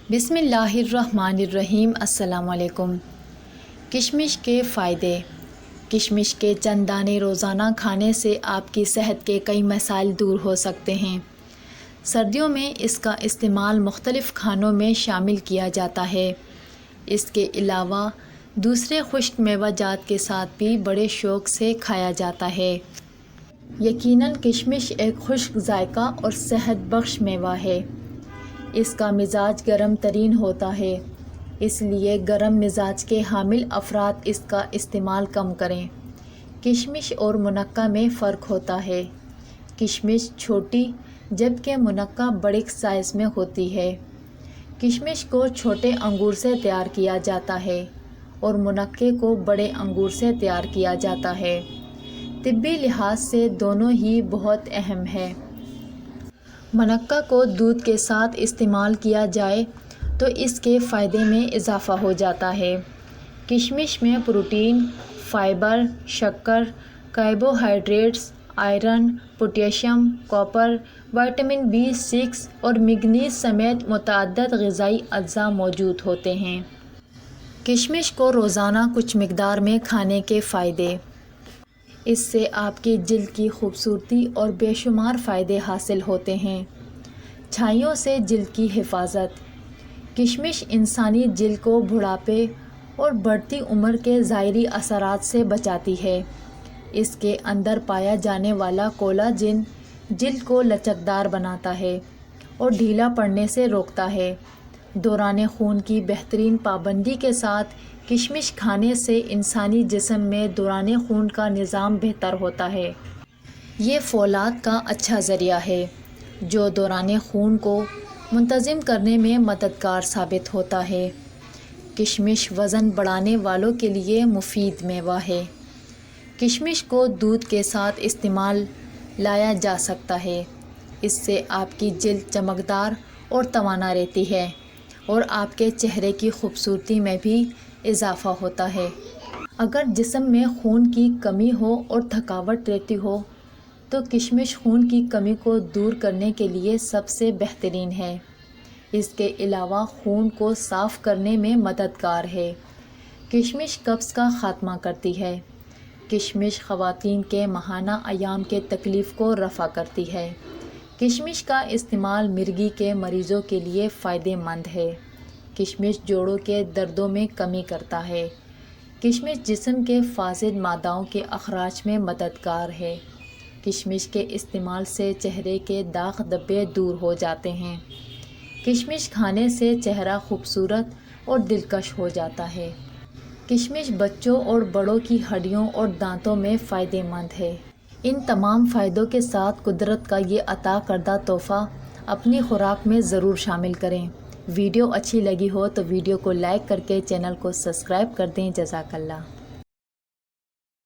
بسم اللہ الرحمن الرحیم۔ السلام علیکم۔ کشمش کے فائدے۔ کشمش کے چند دانے روزانہ کھانے سے آپ کی صحت کے کئی مسائل دور ہو سکتے ہیں۔ سردیوں میں اس کا استعمال مختلف کھانوں میں شامل کیا جاتا ہے۔ اس کے علاوہ دوسرے خشک میوہ جات کے ساتھ بھی بڑے شوق سے کھایا جاتا ہے۔ یقیناً کشمش ایک خشک ذائقہ اور صحت بخش میوہ ہے۔ اس کا مزاج گرم ترین ہوتا ہے، اس لیے گرم مزاج کے حامل افراد اس کا استعمال کم کریں۔ کشمش اور منقع میں فرق ہوتا ہے۔ کشمش چھوٹی جبکہ منقع بڑے سائز میں ہوتی ہے۔ کشمش کو چھوٹے انگور سے تیار کیا جاتا ہے اور منقع کو بڑے انگور سے تیار کیا جاتا ہے۔ طبی لحاظ سے دونوں ہی بہت اہم ہے۔ منقع کو دودھ کے ساتھ استعمال کیا جائے تو اس کے فائدے میں اضافہ ہو جاتا ہے۔ کشمش میں پروٹین، فائبر، شکر، carbohydrates, iron, potassium, copper, vitamin B6 اور منگنیز سمیت متعدد غذائی اجزاء موجود ہوتے ہیں۔ کشمش کو روزانہ کچھ مقدار میں کھانے کے فائدے۔ اس سے آپ کی جلد کی خوبصورتی اور بے شمار فائدے حاصل ہوتے ہیں۔ چھائیوں سے جلد کی حفاظت۔ کشمش انسانی جلد کو بڑھاپے اور بڑھتی عمر کے ظاہری اثرات سے بچاتی ہے۔ اس کے اندر پایا جانے والا کولاجن جلد کو لچکدار بناتا ہے اور ڈھیلا پڑنے سے روکتا ہے۔ دوران خون کی بہترین پابندی کے ساتھ کشمش کھانے سے انسانی جسم میں دوران خون کا نظام بہتر ہوتا ہے۔ یہ فولاد کا اچھا ذریعہ ہے جو دوران خون کو منتظم کرنے میں مددگار ثابت ہوتا ہے۔ کشمش وزن بڑھانے والوں کے لیے مفید میوہ ہے۔ کشمش کو دودھ کے ساتھ استعمال لایا جا سکتا ہے۔ اس سے آپ کی جلد چمکدار اور توانا رہتی ہے اور آپ کے چہرے کی خوبصورتی میں بھی اضافہ ہوتا ہے۔ اگر جسم میں خون کی کمی ہو اور تھکاوٹ رہتی ہو تو کشمش خون کی کمی کو دور کرنے کے لیے سب سے بہترین ہے۔ اس کے علاوہ خون کو صاف کرنے میں مددگار ہے۔ کشمش قبض کا خاتمہ کرتی ہے۔ کشمش خواتین کے ماہانہ ایام کے تکلیف کو رفع کرتی ہے۔ کشمش کا استعمال مرگی کے مریضوں کے لیے فائدہ مند ہے۔ کشمش جوڑوں کے دردوں میں کمی کرتا ہے۔ کشمش جسم کے فاسد مادوں کے اخراج میں مددگار ہے۔ کشمش کے استعمال سے چہرے کے داغ دھبے دور ہو جاتے ہیں۔ کشمش کھانے سے چہرہ خوبصورت اور دلکش ہو جاتا ہے۔ کشمش بچوں اور بڑوں کی ہڈیوں اور دانتوں میں فائدہ مند ہے۔ ان تمام فائدوں کے ساتھ قدرت کا یہ عطا کردہ تحفہ اپنی خوراک میں ضرور شامل کریں۔ ویڈیو اچھی لگی ہو تو ویڈیو کو لائک کر کے چینل کو سبسکرائب کر دیں۔ جزاک اللہ۔